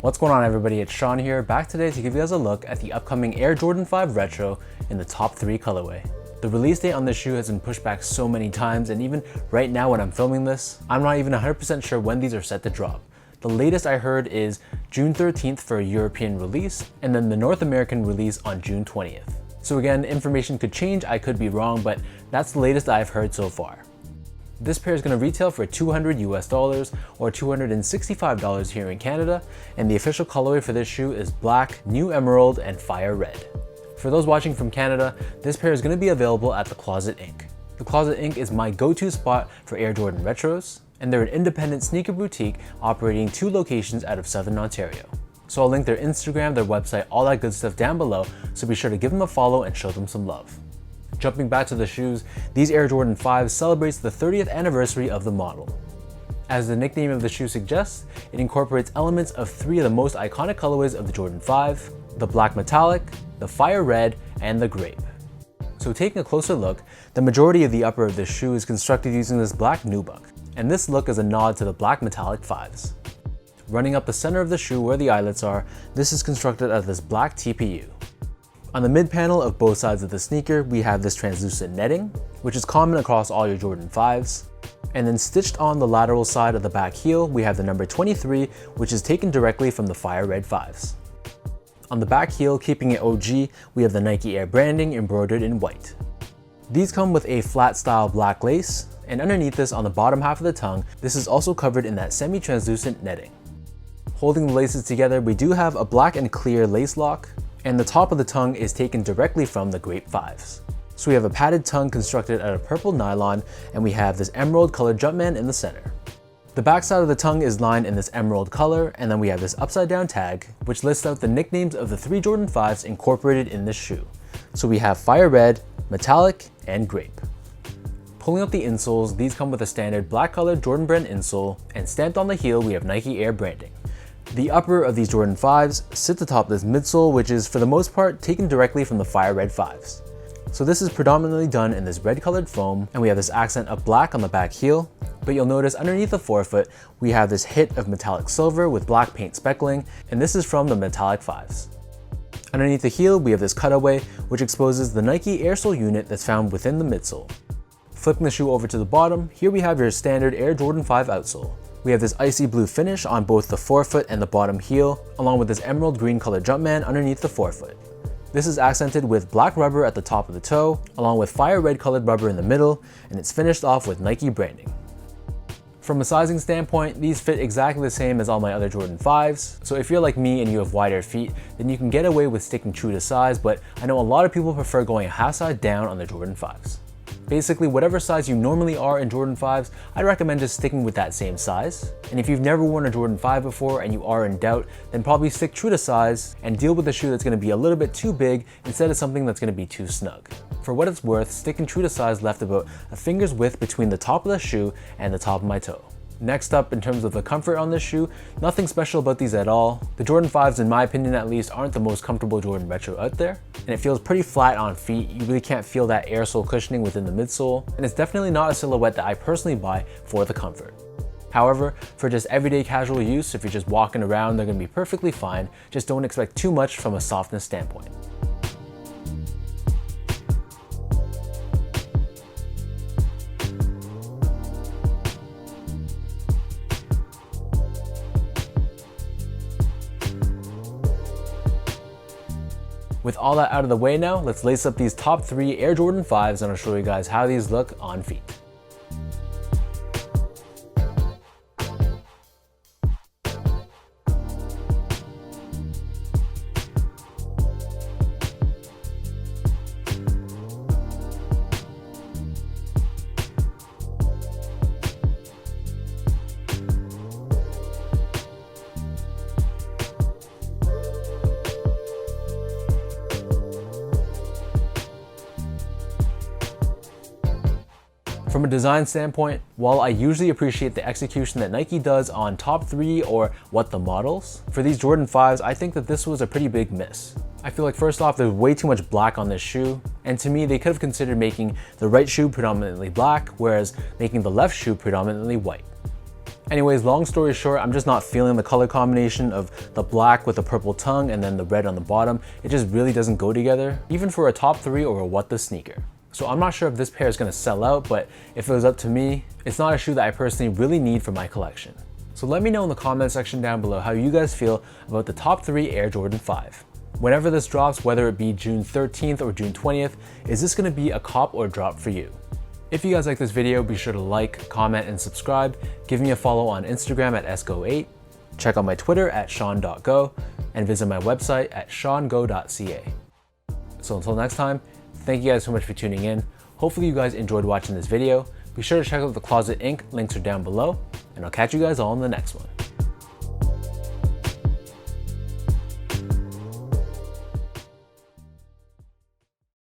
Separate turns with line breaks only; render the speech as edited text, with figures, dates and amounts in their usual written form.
What's going on, everybody? It's Sean here, back today to give you guys a look at the upcoming Air Jordan 5 Retro in the top 3 colorway. The release date on this shoe has been pushed back so many times, and even right now when I'm filming this, I'm not even 100% sure when these are set to drop. The latest I heard is June 13th for a European release, and then the North American release on June 20th. So again, information could change, I could be wrong, but that's the latest I've heard so far. This pair is going to retail for $200 US or $265 here in Canada, and the official colorway for this shoe is black, new emerald, and fire red. For those watching from Canada, this pair is going to be available at the Closet Inc. The Closet Inc. is my go-to spot for Air Jordan Retros, and they're an independent sneaker boutique operating 2 locations out of Southern Ontario. So I'll link their Instagram, their website, all that good stuff down below, so be sure to give them a follow and show them some love. Jumping back to the shoes, these Air Jordan 5s celebrates the 30th anniversary of the model. As the nickname of the shoe suggests, it incorporates elements of 3 of the most iconic colorways of the Jordan 5, the black metallic, the fire red, and the grape. So taking a closer look, the majority of the upper of this shoe is constructed using this black nubuck, and this look is a nod to the black metallic 5s. Running up the center of the shoe where the eyelets are, this is constructed out of this black TPU. On the mid panel of both sides of the sneaker, we have this translucent netting, which is common across all your Jordan 5s. And then stitched on the lateral side of the back heel, we have the number 23, which is taken directly from the fire red 5s. On the back heel, keeping it OG, we have the Nike Air branding embroidered in white. These come with a flat style black lace, and underneath this on the bottom half of the tongue, this is also covered in that semi-translucent netting. Holding the laces together, we do have a black and clear lace lock, and the top of the tongue is taken directly from the grape 5s. So we have a padded tongue constructed out of purple nylon, and we have this emerald colored Jumpman in the center. The back side of the tongue is lined in this emerald color, and then we have this upside down tag, which lists out the nicknames of the 3 Jordan 5s incorporated in this shoe. So we have fire red, metallic, and grape. Pulling out the insoles, these come with a standard black colored Jordan brand insole, and stamped on the heel we have Nike Air branding. The upper of these Jordan 5s sits atop this midsole, which is for the most part taken directly from the fire red 5s. So this is predominantly done in this red colored foam, and we have this accent of black on the back heel, but you'll notice underneath the forefoot we have this hit of metallic silver with black paint speckling, and this is from the metallic 5s. Underneath the heel we have this cutaway, which exposes the Nike Air sole unit that's found within the midsole. Flipping the shoe over to the bottom, here we have your standard Air Jordan 5 outsole. We have this icy blue finish on both the forefoot and the bottom heel, along with this emerald green colored Jumpman underneath the forefoot. This is accented with black rubber at the top of the toe, along with fire red colored rubber in the middle, and it's finished off with Nike branding. From a sizing standpoint, these fit exactly the same as all my other Jordan 5s, so if you're like me and you have wider feet, then you can get away with sticking true to size, but I know a lot of people prefer going a half size down on their Jordan 5s. Basically, whatever size you normally are in Jordan 5s, I'd recommend just sticking with that same size. And if you've never worn a Jordan 5 before and you are in doubt, then probably stick true to size and deal with a shoe that's going to be a little bit too big instead of something that's going to be too snug. For what it's worth, sticking true to size left about a finger's width between the top of the shoe and the top of my toe. Next up, in terms of the comfort on this shoe, nothing special about these at all. The Jordan 5s, in my opinion at least, aren't the most comfortable Jordan Retro out there, and it feels pretty flat on feet. You really can't feel that air sole cushioning within the midsole, and it's definitely not a silhouette that I personally buy for the comfort. However, for just everyday casual use, if you're just walking around, they're going to be perfectly fine. Just don't expect too much from a softness standpoint. With all that out of the way now, let's lace up these top 3 Air Jordan 5s and I'll show you guys how these look on feet. From a design standpoint, while I usually appreciate the execution that Nike does on top 3 or what the models, for these Jordan 5s, I think that this was a pretty big miss. I feel like first off, there's way too much black on this shoe, and to me, they could have considered making the right shoe predominantly black, whereas making the left shoe predominantly white. Anyways, long story short, I'm just not feeling the color combination of the black with the purple tongue and then the red on the bottom. It just really doesn't go together, even for a top 3 or a what the sneaker. So I'm not sure if this pair is gonna sell out, but if it was up to me, it's not a shoe that I personally really need for my collection. So let me know in the comment section down below how you guys feel about the top 3 Air Jordan 5. Whenever this drops, whether it be June 13th or June 20th, is this gonna be a cop or drop for you? If you guys like this video, be sure to like, comment, and subscribe. Give me a follow on Instagram at sgo8. Check out my Twitter at sean.go and visit my website at seango.ca. So until next time, thank you guys so much for tuning in. Hopefully you guys enjoyed watching this video. Be sure to check out the Closet Inc. Links are down below, and I'll catch you guys all in the next one.